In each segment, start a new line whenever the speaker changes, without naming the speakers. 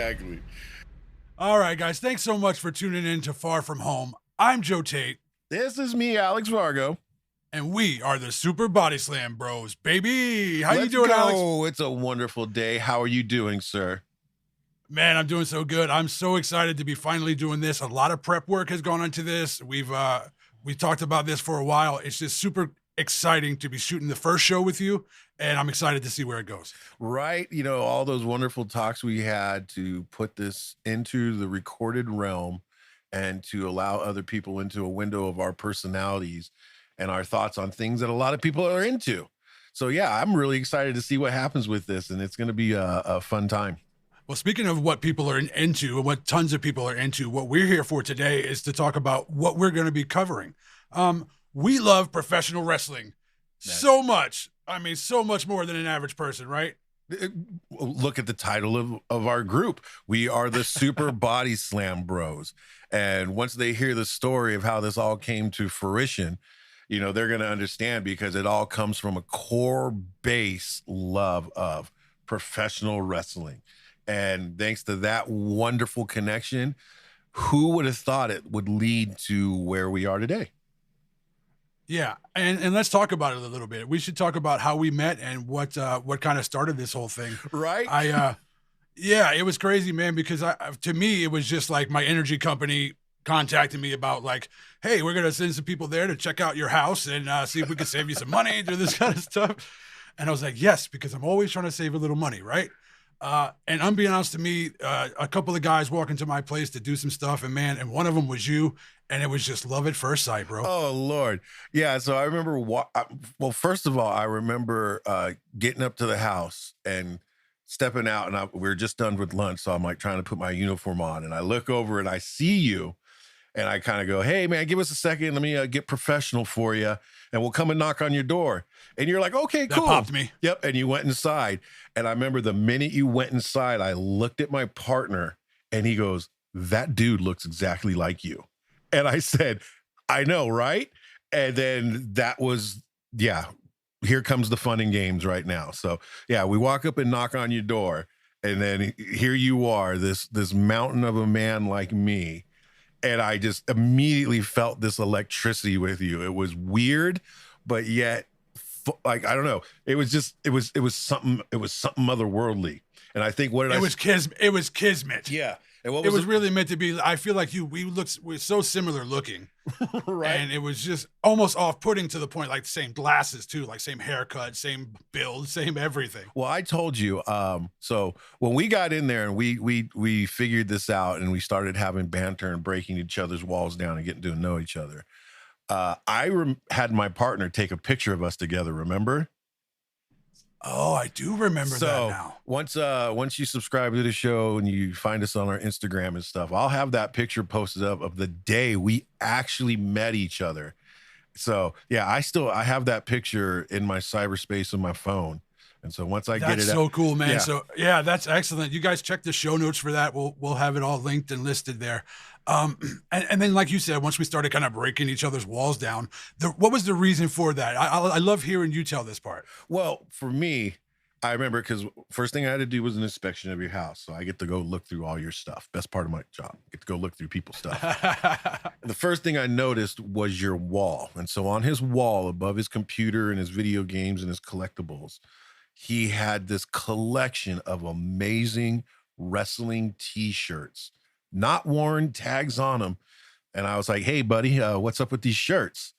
Exactly.
All right, guys. Thanks so much for tuning in to Far From Home. I'm Joe Tate.
This is me, Alex Vargo.
And we are the Super BodySlam Bros, baby. How you doing,
go.
Alex?
It's a wonderful day. How are you doing, sir?
Man, I'm doing so good. I'm so excited to be finally doing this. A lot of prep work has gone into this. We talked about this for a while. It's just super exciting to be shooting the first show with you, and I'm excited to see where it goes.
Right. You know, all those wonderful talks we had to put this into the recorded realm and to allow other people into a window of our personalities and our thoughts on things that a lot of people are into. So yeah, I'm really excited to see what happens with this, and it's going to be a fun time.
Well, speaking of what people are into and what tons of people are into, what we're here for today is to talk about what we're going to be covering. We love professional wrestling so much. I mean, so much more than an average person, right?
Look at the title of our group. We are the Super BodySlam Bros. And once they hear the story of how this all came to fruition, you know, they're going to understand, because it all comes from a core base love of professional wrestling. And thanks to that wonderful connection, who would have thought it would lead to where we are today?
Yeah, and let's talk about it a little bit. We should talk about how we met and what kind of started this whole thing.
Right?
Yeah, it was crazy, man, because to me, it was just like my energy company contacted me about like, hey, we're going to send some people there to check out your house and see if we can save you some money, do this kind of stuff. And I was like, yes, because I'm always trying to save a little money, right? And unbeknownst to me, a couple of guys walk into my place to do some stuff, and one of them was you, and it was just love at first sight, bro.
Oh, Lord. Yeah, so I remember, well, first of all, I remember getting up to the house and stepping out, and we were just done with lunch, so I'm like trying to put my uniform on, and I look over and I see you, and I kind of go, hey, man, give us a second. Let me get professional for you, and we'll come and knock on your door. And you're like, okay, cool.
That popped me.
Yep, and you went inside. And I remember the minute you went inside, I looked at my partner, and he goes, that dude looks exactly like you. And I said, I know, right? And then that was, yeah, here comes the fun and games right now. So, yeah, we walk up and knock on your door, and then here you are, this mountain of a man like me. And I just immediately felt this electricity with you. It was weird, but yet, like, I don't know. It was something otherworldly. And I think
it was kismet.
Yeah. And
it was really meant to be. I feel like we're so similar looking.
Right.
And it was just almost off-putting to the point, like same glasses too, like same haircut, same build, same everything.
Well, I told you, so when we got in there and we figured this out and we started having banter and breaking each other's walls down and getting to know each other, I had my partner take a picture of us together, remember?
Oh, I do remember that now.
Once you subscribe to the show and you find us on our Instagram and stuff, I'll have that picture posted up of the day we actually met each other. So yeah, I have that picture in my cyberspace on my phone. And so once I get it,
that's so cool, man.
Yeah.
So yeah, that's excellent. You guys check the show notes for that. We'll have it all linked and listed there. And then, like you said, once we started kind of breaking each other's walls down, what was the reason for that? I love hearing you tell this part.
Well, for me, I remember because first thing I had to do was an inspection of your house. So I get to go look through all your stuff. Best part of my job. I get to go look through people's stuff. The first thing I noticed was your wall. And so on his wall, above his computer and his video games and his collectibles, he had this collection of amazing wrestling t-shirts, not worn, tags on them. And I was like, hey, buddy, what's up with these shirts?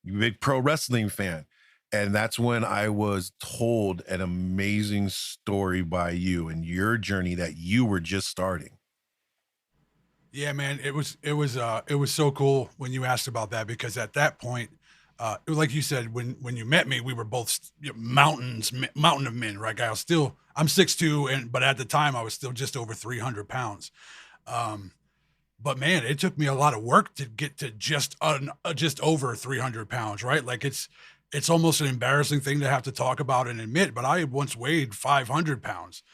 You a big pro wrestling fan. And that's when I was told an amazing story by you and your journey that you were just starting.
Yeah, man, it was so cool when you asked about that, because at that point, like you said, when you met me, we were both mountain of men, right? I'm 6'2", but at the time I was still just over 300 pounds. But man, it took me a lot of work to get to just over 300 pounds, right? Like it's almost an embarrassing thing to have to talk about and admit, but I had once weighed 500 pounds.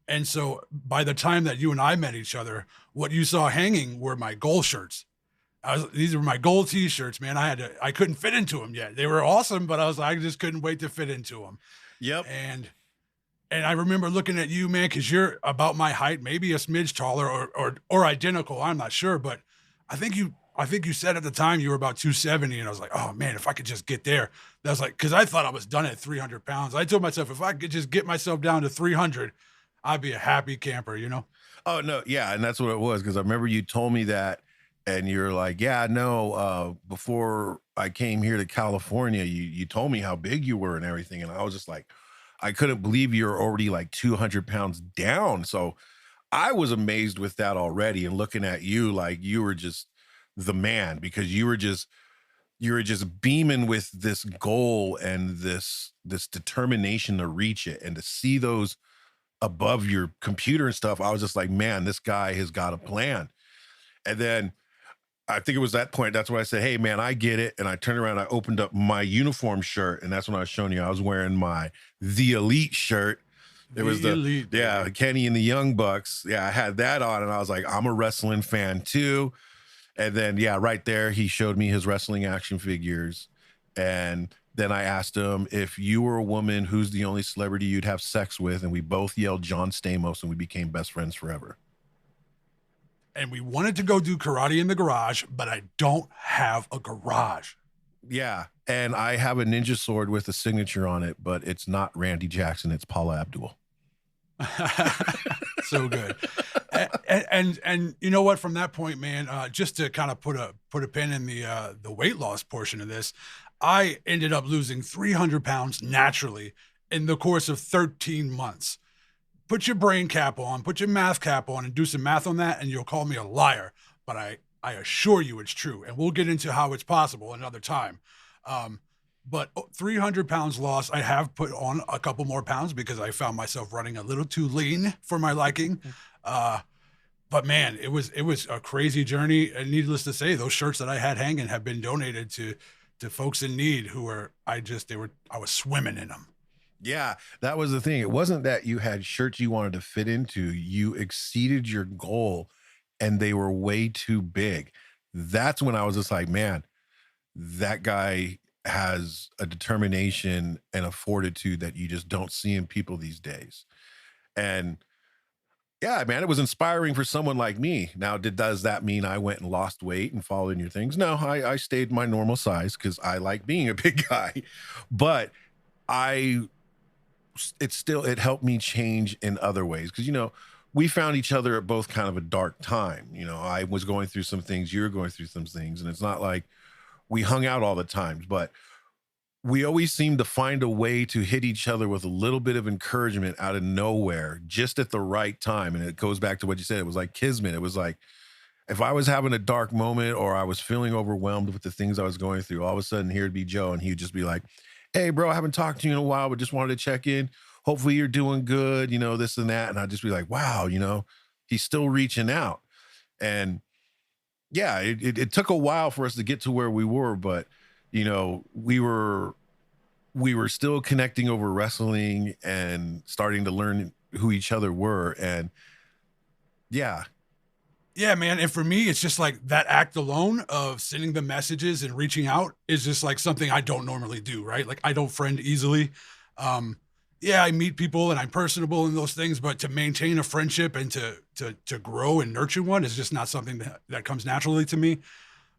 And so by the time that you and I met each other, what you saw hanging were my goal shirts. These were my gold t-shirts, man. I couldn't fit into them yet. They were awesome, but I just couldn't wait to fit into them.
Yep.
And And I remember looking at you, man, because you're about my height, maybe a smidge taller or identical. I'm not sure, but I think you said at the time you were about 270, and I was like, oh man, if I could just get there. That's like because I thought I was done at 300 pounds. I told myself if I could just get myself down to 300, I'd be a happy camper, you know?
Oh no, yeah, and that's what it was because I remember you told me that, and you're like, yeah, no. Before I came here to California, you told me how big you were and everything, and I was just like, I couldn't believe you were already like 200 pounds down. So I was amazed with that already, and looking at you like you were just the man because you were just beaming with this goal and this determination to reach it and to see those above your computer and stuff. I was just like, man, this guy has got a plan. And then I think it was that point. That's when I said, hey, man, I get it. And I turned around, I opened up my uniform shirt. And that's when I was showing you, I was wearing my The Elite shirt. It was
The elite,
yeah,
baby.
Kenny and the Young Bucks. Yeah, I had that on. And I was like, I'm a wrestling fan too. And then, yeah, right there, he showed me his wrestling action figures. And then I asked him, if you were a woman, who's the only celebrity you'd have sex with? And we both yelled John Stamos, and we became best friends forever.
And we wanted to go do karate in the garage, but I don't have a garage.
Yeah. And I have a ninja sword with a signature on it, but it's not Randy Jackson. It's Paula Abdul.
So good. And you know what? From that point, man, just to kind of put a pin in the weight loss portion of this, I ended up losing 300 pounds naturally in the course of 13 months. Put your brain cap on, put your math cap on, and do some math on that, and you'll call me a liar. But I assure you it's true, and we'll get into how it's possible another time. Um, but 300 pounds lost. I have put on a couple more pounds because I found myself running a little too lean for my liking. Uh, but man, it was a crazy journey. And needless to say, those shirts that I had hanging have been donated to folks in need who were I was swimming in them.
Yeah, that was the thing. It wasn't that you had shirts you wanted to fit into, you exceeded your goal and they were way too big. That's when I was just like, man, that guy has a determination and a fortitude that you just don't see in people these days. And yeah, man, it was inspiring for someone like me. Now, does that mean I went and lost weight and followed in your things? No, I stayed my normal size because I like being a big guy. But I it helped me change in other ways because we found each other at both kind of a dark time. I was going through some things, you were going through some things, and it's not like we hung out all the times, but we always seemed to find a way to hit each other with a little bit of encouragement out of nowhere, just at the right time. And it goes back to what you said. It was like kismet. It was like if I was having a dark moment or I was feeling overwhelmed with the things I was going through, all of a sudden here'd be Joe, and he'd just be like, hey, bro, I haven't talked to you in a while, but just wanted to check in. Hopefully you're doing good, this and that. And I'd just be like, wow, he's still reaching out. And yeah, it took a while for us to get to where we were, but we were still connecting over wrestling and starting to learn who each other were. And yeah.
Yeah, man. And for me, it's just like that act alone of sending the messages and reaching out is just like something I don't normally do, right? Like I don't friend easily. Yeah, I meet people and I'm personable and those things, but to maintain a friendship and to grow and nurture one is just not something that comes naturally to me.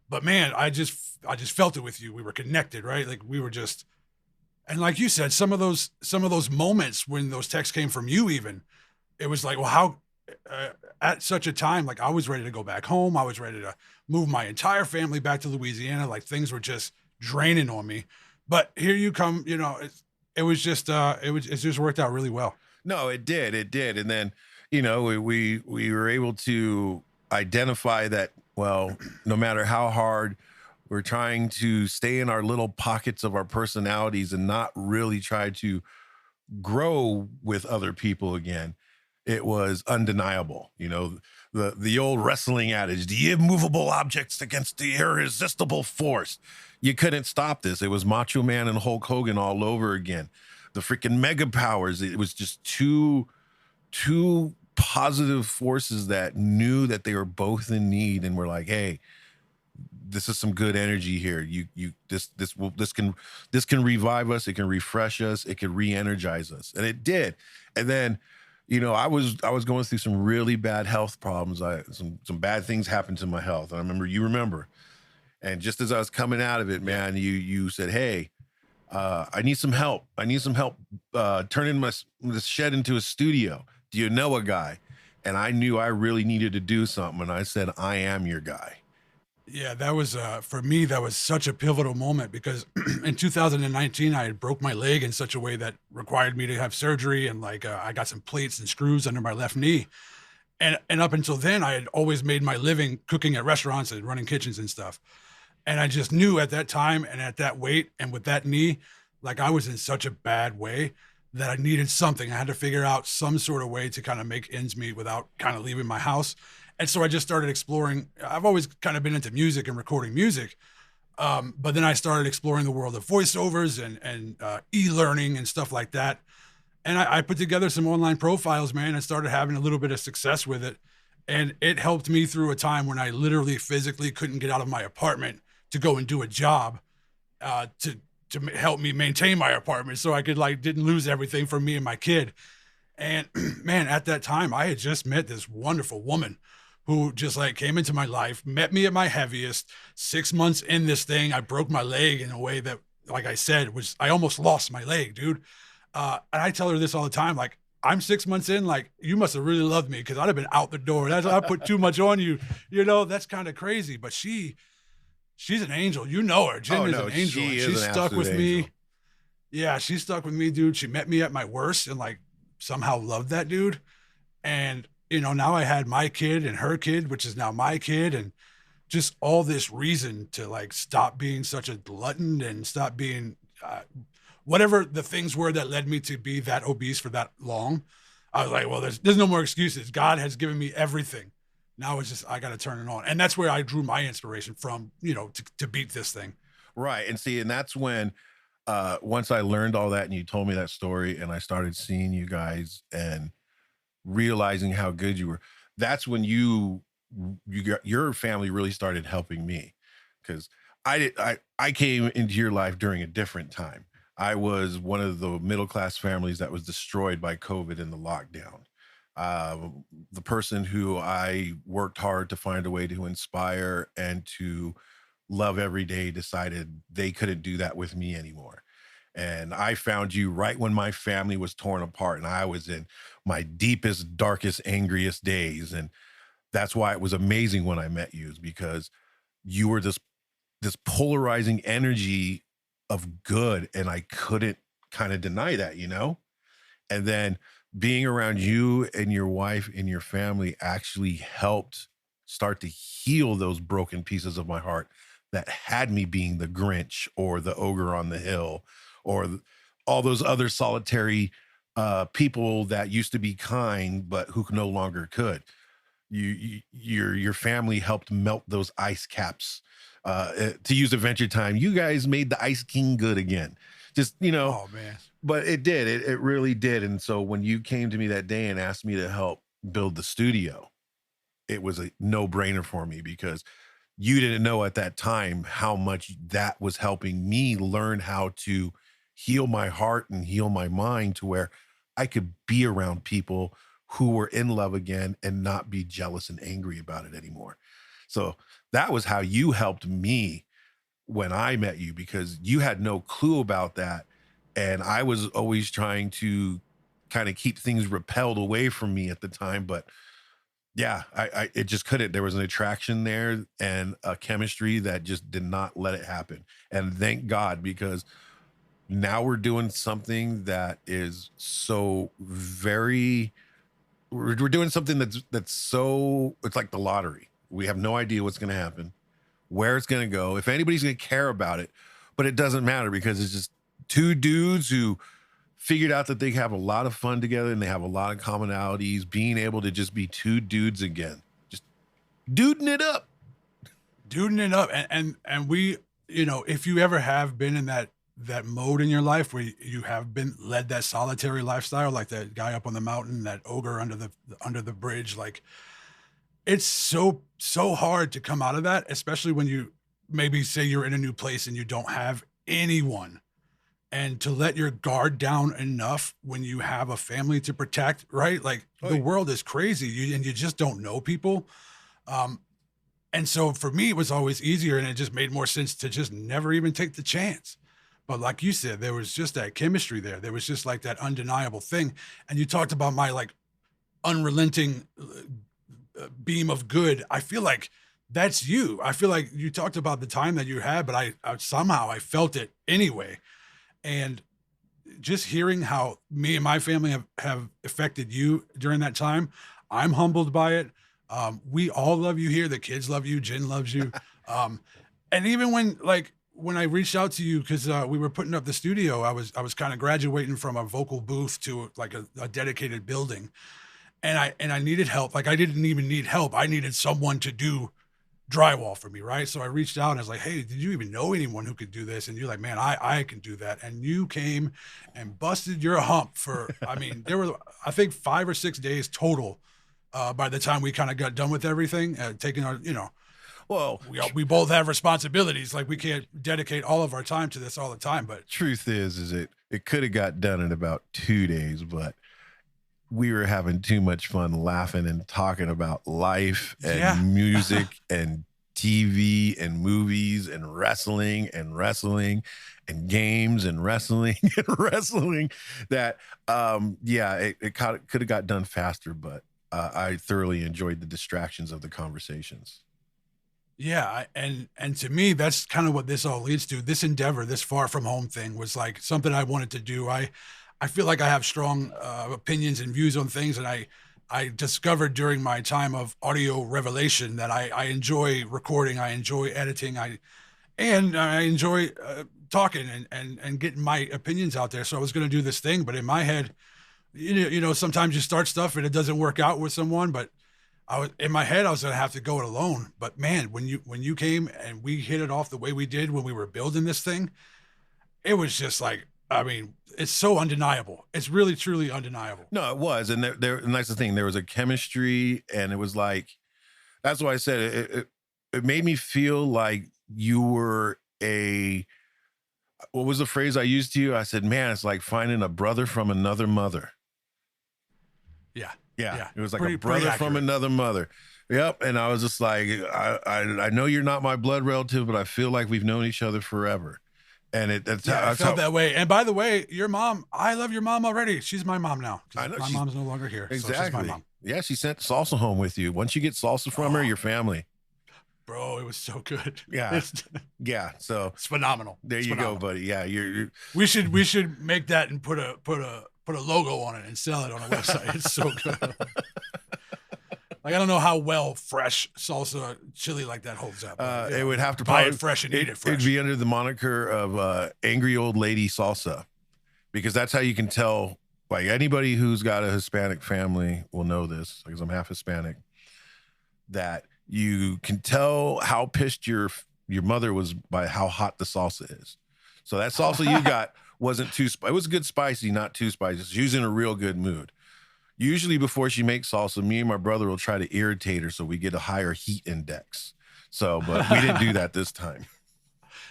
But man, I just felt it with you. We were connected, right? Like we were just and like you said, some of those moments when those texts came from you even, it was like, well, how at such a time, like I was ready to go back home. I was ready to move my entire family back to Louisiana. Like things were just draining on me. But here you come, it just worked out really well.
No, it did. And then, we were able to identify that, well, no matter how hard we're trying to stay in our little pockets of our personalities and not really try to grow with other people again, it was undeniable. The old wrestling adage, the immovable objects against the irresistible force. You couldn't stop this. It was Macho Man and Hulk Hogan all over again. The freaking mega powers. It was just two positive forces that knew that they were both in need and were like, hey, this is some good energy here. This can revive us. It can refresh us. It can re-energize us, and it did. And then, I was going through some really bad health problems. Some bad things happened to my health. And I remember, and just as I was coming out of it, man, you said, "Hey, I need some help. I need some help turning this shed into a studio. Do you know a guy?" And I knew I really needed to do something. And I said, "I am your guy."
Yeah, that was for me. That was such a pivotal moment because in 2019 I had broke my leg in such a way that required me to have surgery, and like I got some plates and screws under my left knee. And up until then, I had always made my living cooking at restaurants and running kitchens and stuff. And I just knew at that time and at that weight and with that knee, like I was in such a bad way that I needed something. I had to figure out some sort of way to kind of make ends meet without kind of leaving my house. And so I just started exploring. I've always kind of been into music and recording music. But then I started exploring the world of voiceovers and e-learning and stuff like that. And I put together some online profiles, man, and started having a little bit of success with it. And it helped me through a time when I literally physically couldn't get out of my apartment to go and do a job to help me maintain my apartment so I could didn't lose everything from me and my kid. And man, at that time, I had just met this wonderful woman who just came into my life, met me at my heaviest. 6 months in this thing, I broke my leg in a way that, like I said, I almost lost my leg, dude. And I tell her this all the time, like, I'm 6 months in, like, you must have really loved me because I'd have been out the door. I put too much on you. That's kind of crazy. But she's an angel. You know her. Jen is an angel. She stuck with me. Yeah, she stuck with me, dude. She met me at my worst and somehow loved that dude. And, now I had my kid and her kid, which is now my kid. And just all this reason to stop being such a glutton and stop being, whatever the things were that led me to be that obese for that long. I was like, well, there's no more excuses. God has given me everything. Now it's just, I got to turn it on. And that's where I drew my inspiration from, to beat this thing.
Right. And see, and that's when, once I learned all that and you told me that story and I started seeing you guys and realizing how good you were, that's when your family really started helping me. Cause I came into your life during a different time. I was one of the middle-class families that was destroyed by COVID and the lockdown. The person who I worked hard to find a way to inspire and to love every day decided they couldn't do that with me anymore. And I found you right when my family was torn apart and I was in my deepest, darkest, angriest days. And that's why it was amazing when I met you, is because you were this polarizing energy of good, and I couldn't kind of deny that, And then being around you and your wife and your family actually helped start to heal those broken pieces of my heart that had me being the Grinch or the ogre on the hill or all those other solitary people that used to be kind but who no longer could. Your family helped melt those ice caps. To use Adventure Time, you guys made the Ice King good again. Just,
Oh man.
But it did. It really did. And so when you came to me that day and asked me to help build the studio, it was a no-brainer for me because you didn't know at that time how much that was helping me learn how to heal my heart and heal my mind to where I could be around people who were in love again and not be jealous and angry about it anymore. So that was how you helped me when I met you, because you had no clue about that. And I was always trying to kind of keep things repelled away from me at the time. But yeah, it just couldn't. There was an attraction there and a chemistry that just did not let it happen. And thank God, because now we're doing something that is so very, we're doing something that's so, it's like the lottery. We have no idea what's going to happen, where it's going to go, if anybody's going to care about it, but it doesn't matter because it's just two dudes who figured out that they have a lot of fun together and they have a lot of commonalities, being able to just be two dudes again, just duding it up.
And we, if you ever have been in that mode in your life where you have been led that solitary lifestyle, like that guy up on the mountain, that ogre under the bridge, it's so hard to come out of that, especially when you maybe say you're in a new place and you don't have anyone, and to let your guard down enough when you have a family to protect, right? Like
Oh,
the world is crazy, and you just don't know people. Um, and so for me, it was always easier, and it just made more sense to just never even take the chance. But like you said, there was just that chemistry there. There was just like that undeniable thing. And you talked about my like unrelenting beam of good. I feel like that's you. I feel like you talked about the time that you had, but I somehow I felt it anyway. And just hearing how me and my family have affected you during that time, I'm humbled by it. We all love you here. The kids love you. Jen loves you. Um, and even when I reached out to you because we were putting up the studio, I was kind of graduating from a vocal booth to like a dedicated building, and I needed help. Like I didn't even need help. I needed someone to do drywall for me, right? So I reached out and I was like, "Hey, did you even know anyone who could do this?" And you're like, "Man, I can do that." And you came and busted your hump for. I mean, there were I think 5 or 6 days total. By the time we kind of got done with everything, taking our,
well,
we both have responsibilities. Like we can't dedicate all of our time to this all the time. But
truth is it could have got done in about 2 days, but we were having too much fun laughing and talking about life and
yeah,
music and TV and movies and wrestling and games and wrestling and wrestling that yeah, it could have got done faster, but I thoroughly enjoyed the distractions of the conversations.
yeah, and to me, that's kind of what this all leads to. This endeavor, this far from home thing, was like something I wanted to do. I feel like I have strong opinions and views on things, and I discovered during my time of audio revelation that I enjoy recording, I enjoy editing, I enjoy talking and getting my opinions out there. So I was going to do this thing, but in my head, sometimes you start stuff and it doesn't work out with someone, but I was in my head, I was going to have to go it alone. But man, when you came and we hit it off the way we did when we were building this thing, it was just like, I mean, it's so undeniable. It's really truly undeniable.
No, it was, and and that's the thing. There was a chemistry, and it was like that's why I said it made me feel like you were a what was the phrase I used to you? I said, man, it's like finding a brother from another mother.
Yeah.
Yeah,
Yeah.
it was like
Pretty
a brother from
accurate.
another mother. Yep, and I was just like, I know you're not my blood relative, but I feel like we've known each other forever. And
Yeah, I
that's
felt
how
that way. And by the way, your mom, I love your mom already. She's my mom now
I
because
know
my
she's
mom's no longer here. So she's my
exactly.
mom.
Yeah, she sent salsa home with you. Once you get salsa from her,
Oh,
your family.
bro, it was so good.
Yeah, yeah. So
It's phenomenal.
there
It's
you go,
phenomenal.
buddy. Yeah, you're
We should make that and put a logo on it and sell it on a website. It's so good. Like I don't know how well fresh salsa chili like that holds up. But,
it would have to
buy
probably
it fresh and eat it
it'd
fresh.
be under the moniker of angry old lady salsa, because that's how you can tell. Like anybody who's got a Hispanic family will know this, because I'm half Hispanic, that you can tell how pissed your mother was by how hot the salsa is. So that salsa you got wasn't too it was good spicy, not too spicy. She was in a real good mood. Usually before she makes salsa, me and my brother will try to irritate her so we get a higher heat index. So, but we didn't do that this time.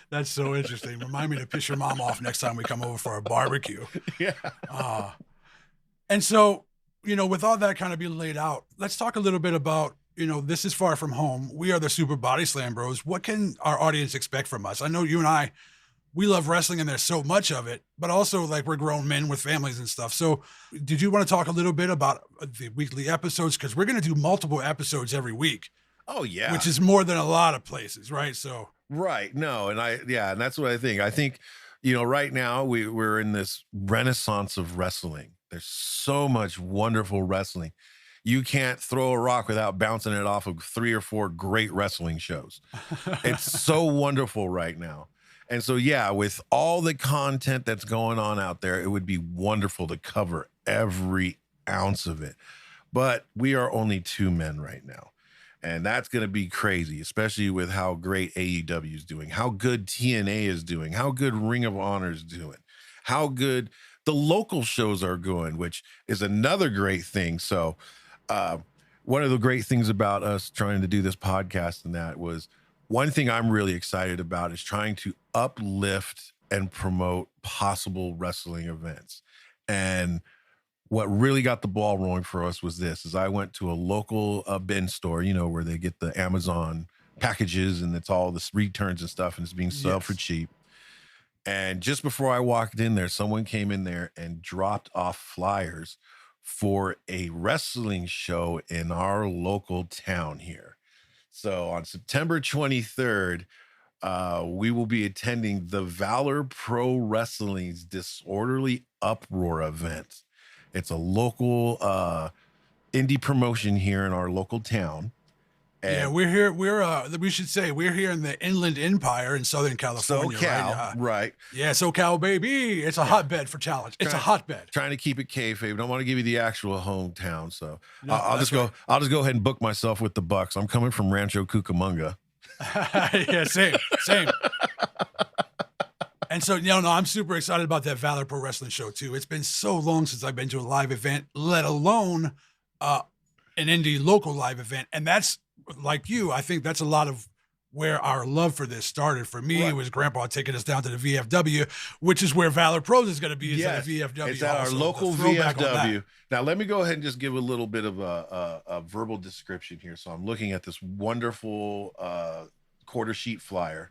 That's so interesting. Remind me to piss your mom off next time we come over for a barbecue.
Yeah.
Uh, and so, with all that kind of being laid out, let's talk a little bit about, this is far from home. We are the Super Body Slam Bros. What can our audience expect from us? I know you and I, we love wrestling and there's so much of it, but also like we're grown men with families and stuff. So did you want to talk a little bit about the weekly episodes? Because we're going to do multiple episodes every week,
Oh yeah.
which is more than a lot of places, right? So
Right. No, and and that's what I think. I think, right now we're in this renaissance of wrestling. There's so much wonderful wrestling. You can't throw a rock without bouncing it off of 3 or 4 great wrestling shows. It's so wonderful right now. And so, yeah, with all the content that's going on out there, it would be wonderful to cover every ounce of it. But we are only 2 men right now. And that's going to be crazy, especially with how great AEW is doing, how good TNA is doing, how good Ring of Honor is doing, how good the local shows are going, which is another great thing. So, uh, one of the great things about us trying to do this podcast and that was one thing I'm really excited about is trying to uplift and promote possible wrestling events. And what really got the ball rolling for us was this, is I went to a local bin store, you know, where they get the Amazon packages and it's all this returns and stuff and it's being sold for cheap. And just before I walked in there, someone came in there and dropped off flyers for a wrestling show in our local town here. So on September 23rd, we will be attending the Valor Pro Wrestling's Disorderly Uproar event. It's a local indie promotion here in our local town.
And yeah, we're here. We should say we're here in the Inland Empire in Southern California.
SoCal, right?
Yeah, SoCal, baby. It's a hotbed for challenge. It's a hotbed.
Trying to keep it kayfabe. Don't want to give you the actual hometown, so no, I'll just go. I'll just go ahead and book myself with the Bucks. I'm coming from Rancho Cucamonga.
Yeah, same. And so, I'm super excited about that Valor Pro Wrestling show too. It's been so long since I've been to a live event, let alone an indie local live event, and that's. Like you, I think that's a lot of where our love for this started. For me, it was Grandpa taking us down to the VFW, which is where Valor Pros is going to be. Is at the VFW.
It's at our local VFW. Now, let me go ahead and just give a little bit of a verbal description here. So I'm looking at this wonderful quarter sheet flyer.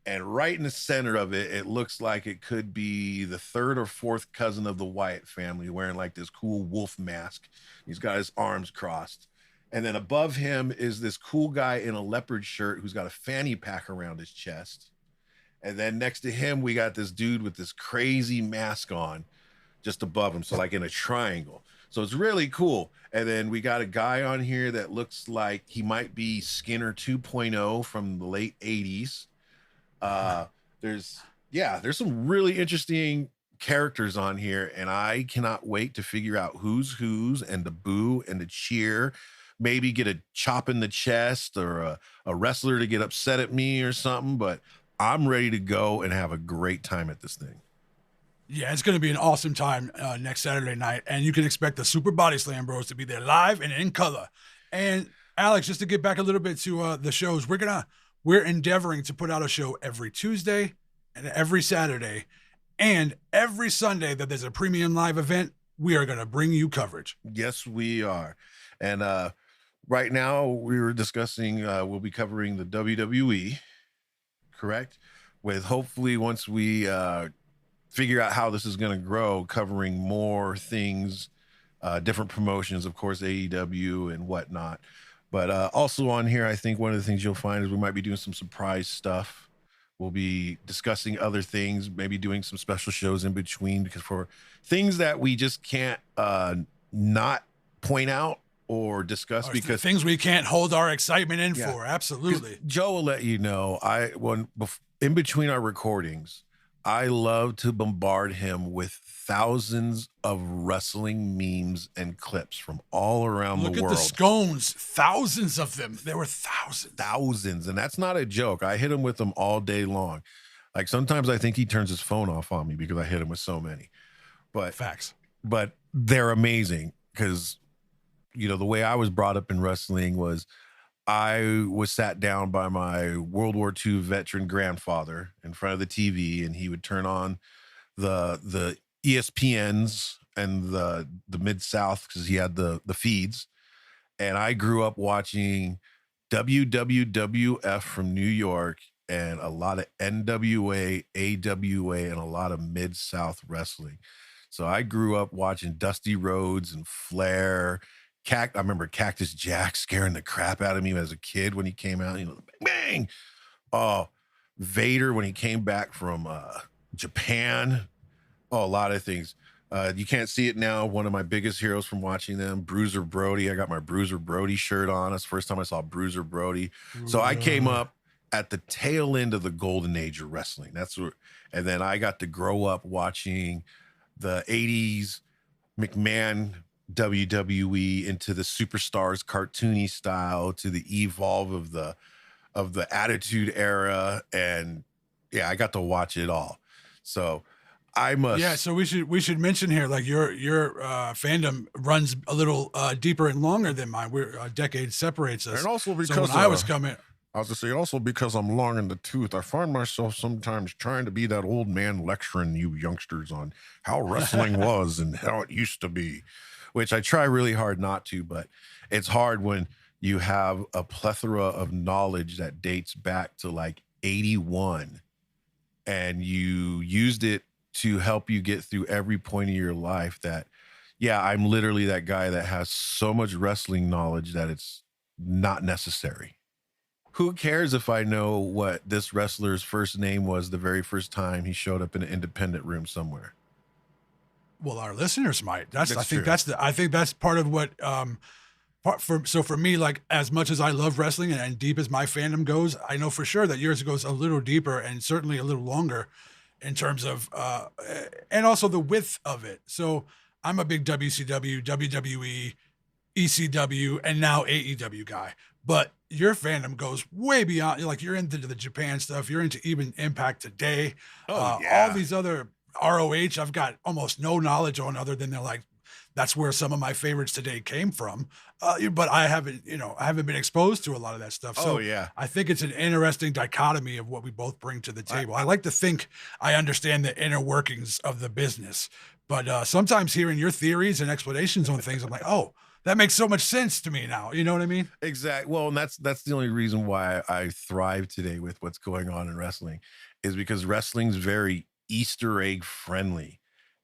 And right in the center of it, it looks like it could be the third or fourth cousin of the Wyatt family wearing like this cool wolf mask. He's got his arms crossed. And then above him is this cool guy in a leopard shirt who's got a fanny pack around his chest. And then next to him, we got this dude with this crazy mask on just above him. So like in a triangle. So it's really cool. And then we got a guy on here that looks like he might be Skinner 2.0 from the late 80s. There's some really interesting characters on here. And I cannot wait to figure out who's and to boo and to cheer. Maybe get a chop in the chest or a wrestler to get upset at me or something, but I'm ready to go and have a great time at this thing.
Yeah, it's going to be an awesome time next Saturday night, and you can expect the Super BodySlam Bros to be there live and in color. And Alex, just to get back a little bit to the shows, we're endeavoring to put out a show every Tuesday and every Saturday, and every Sunday that there's a premium live event, we are going to bring you coverage.
Yes, we are. And right now, we were discussing, we'll be covering the WWE, correct? With hopefully once we figure out how this is going to grow, covering more things, different promotions, of course, AEW and whatnot. But also on here, I think one of the things you'll find is we might be doing some surprise stuff. We'll be discussing other things, maybe doing some special shows in between, because for things that we just can't not point out or discuss, because
things we can't hold our excitement in for. Absolutely.
Joe will let you know, in between our recordings, I love to bombard him with thousands of wrestling memes and clips from all around the world.
Look at the scones, thousands of them. There were thousands.
And that's not a joke. I hit him with them all day long. Like sometimes I think he turns his phone off on me because I hit him with so many. But
facts.
But they're amazing because the way I was brought up in wrestling was I was sat down by my World War II veteran grandfather in front of the TV, and he would turn on the ESPNs and the Mid-South because he had the feeds. And I grew up watching WWF from New York and a lot of NWA, AWA, and a lot of Mid-South wrestling. So I grew up watching Dusty Rhodes and Flair. I remember Cactus Jack scaring the crap out of me as a kid when he came out. Bang, bang. Oh, Vader when he came back from Japan. Oh, a lot of things. You can't see it now. One of my biggest heroes from watching them, Bruiser Brody. I got my Bruiser Brody shirt on. That's the first time I saw Bruiser Brody. So I came up at the tail end of the golden age of wrestling. And then I got to grow up watching the 80s McMahon WWE into the Superstars cartoony style to the evolve of the Attitude Era. And yeah, I got to watch it all. So I
Yeah,
must.
so we should mention here, like your fandom runs a little deeper and longer than mine. We're a decade separates
And
us.
also
So when
because
I was coming,
I was to say also because I'm long in the tooth, I find myself sometimes trying to be that old man lecturing you youngsters on how wrestling was and how it used to be, which I try really hard not to, but it's hard when you have a plethora of knowledge that dates back to like 81 and you used it to help you get through every point of your life that yeah, I'm literally that guy that has so much wrestling knowledge that it's not necessary. Who cares if I know what this wrestler's first name was the very first time he showed up in an independent room somewhere?
well, our listeners might. That's I
That's
think
true.
that's part of what for me, like as much as I love wrestling and deep as my fandom goes, I know for sure that yours goes a little deeper and certainly a little longer in terms of and also the width of it. So I'm a big WCW, WWE, ECW, and now AEW guy. But your fandom goes way beyond. Like you're into the Japan stuff. You're into even Impact Today.
Oh
All
yeah.
these other ROH, I've got almost no knowledge on other than they're like that's where some of my favorites today came from. But I haven't, I haven't been exposed to a lot of that stuff.
Oh
So
yeah.
I think it's an interesting dichotomy of what we both bring to the
I,
table.
I
I like to think I understand the inner workings of the business, but sometimes hearing your theories and explanations on things, I'm like, oh, that makes so much sense to me now. You know what I mean?
exact well, and that's the only reason why I thrive today with what's going on in wrestling is because wrestling's very Easter egg friendly.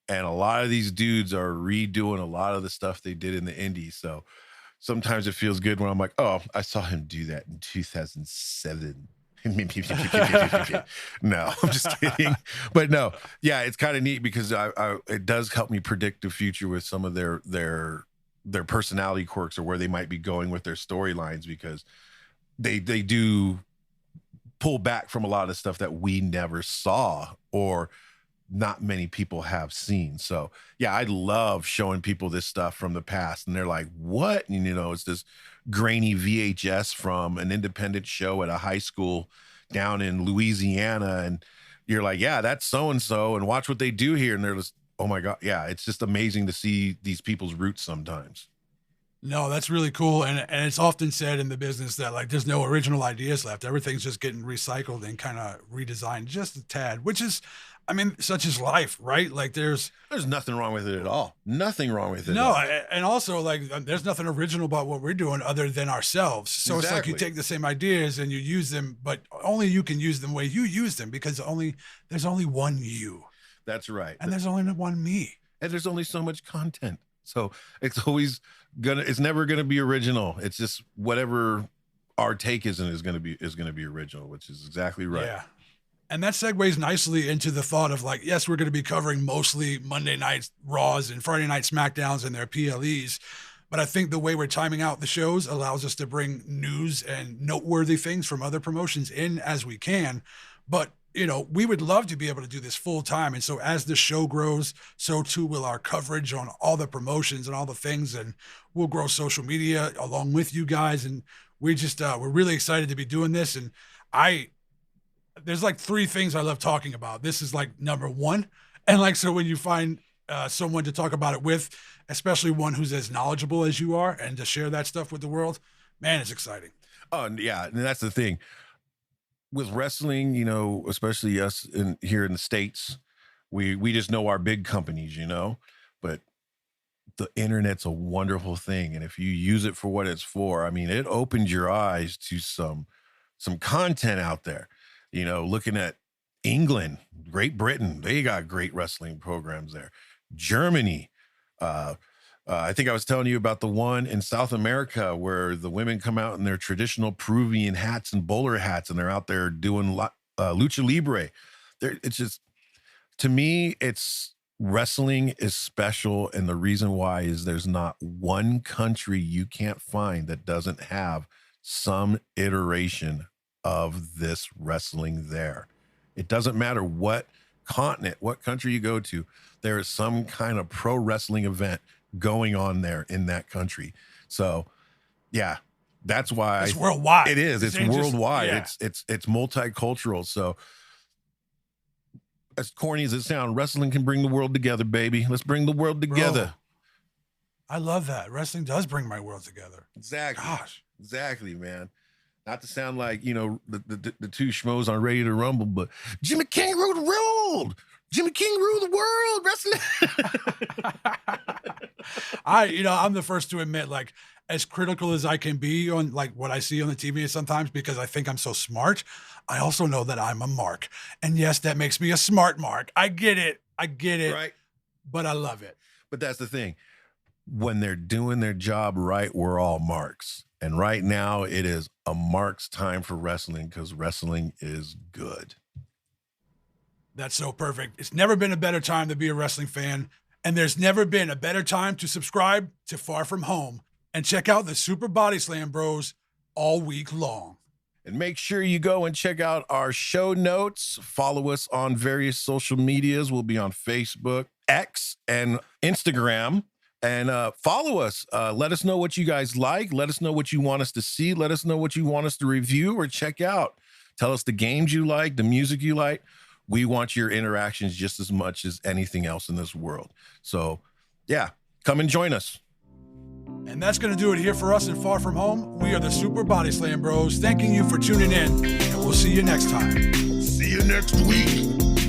And a lot of these dudes are redoing a lot of the stuff they did in the indies. So sometimes it feels good when I'm like, oh, I saw him do that in 2007. No, I'm just kidding. But no, yeah, it's kind of neat because it does help me predict the future with some of their personality quirks or where they might be going with their storylines because they do pull back from a lot of stuff that we never saw or not many people have seen. So yeah, I love showing people this stuff from the past, and they're like, "What?" And it's this grainy VHS from an independent show at a high school down in Louisiana, and you're like, "Yeah, that's so and so," and watch what they do here, and they're just, "Oh my god, yeah!" It's just amazing to see these people's roots sometimes.
No, that's really cool. And it's often said in the business that like there's no original ideas left. Everything's just getting recycled and kind of redesigned just a tad, which is, I mean, such is life, right? Like
There's nothing wrong with it at all. Nothing wrong with it at
no,
all.
and also like there's nothing original about what we're doing other than ourselves. So it's like you
Exactly.
take the same ideas and you use them, but only you can use them the way you use them because there's only one you
That's right.
and there's only one me.
And there's only so much content. So it's never gonna be original. It's just whatever our take is gonna be original, which is exactly right.
Yeah. And that segues nicely into the thought of like, yes, we're going to be covering mostly Monday night Raws and Friday night SmackDowns and their PLEs. But I think the way we're timing out the shows allows us to bring news and noteworthy things from other promotions in as we can. But, we would love to be able to do this full time. And so as the show grows, so too will our coverage on all the promotions and all the things. And we'll grow social media along with you guys. And we're really excited to be doing this. And I, there's like three things I love talking about. This is like number one. And like, so when you find someone to talk about it with, especially one who's as knowledgeable as you are and to share that stuff with the world, man, it's exciting.
Oh and yeah, and that's the thing. With wrestling, especially us here in the States, we just know our big companies. But the internet's a wonderful thing. And if you use it for what it's for, I mean, it opens your eyes to some content out there. Looking at England, Great Britain, they got great wrestling programs there. Germany, uh, I think I was telling you about the one in South America where the women come out in their traditional Peruvian hats and bowler hats, and they're out there doing lucha libre. It's just to me, it's wrestling is special, and the reason why is there's not one country you can't find that doesn't have some iteration of this wrestling there. It doesn't matter what continent, what country you go to, there is some kind of pro wrestling event going on there in that country. So, yeah, that's why
It's worldwide.
it is.
This
It's
ain't just,
worldwide.
yeah.
It's multicultural. So as corny as it sounds, wrestling can bring the world together, baby. Let's bring the world together.
Bro, I love that. Wrestling does bring my world together.
Exactly.
Gosh.
Exactly, man. Not to sound like, you know, the two schmoes on Ready to Rumble, but Jimmy King ruled the world. Jimmy King ruled the world. Wrestling.
I'm the first to admit, like, as critical as I can be on like what I see on the TV sometimes because I think I'm so smart, I also know that I'm a mark. And yes, that makes me a smart mark. I get it.
Right.
But I love it.
But that's the thing. When they're doing their job right, we're all marks. And right now it is a mark's time for wrestling because wrestling is good.
That's so perfect. It's never been a better time to be a wrestling fan. And there's never been a better time to subscribe to Far From Home and check out the Super BodySlam Bros all week long.
And make sure you go and check out our show notes. Follow us on various social medias. We'll be on Facebook, X, and Instagram. And follow us. Let us know what you guys like. Let us know what you want us to see. Let us know what you want us to review or check out. Tell us the games you like, the music you like. We want your interactions just as much as anything else in this world. So, yeah, come and join us.
And that's going to do it here for us in Far From Home. We are the Super BodySlam Bros. Thanking you for tuning in, and we'll see you next time.
See you next week.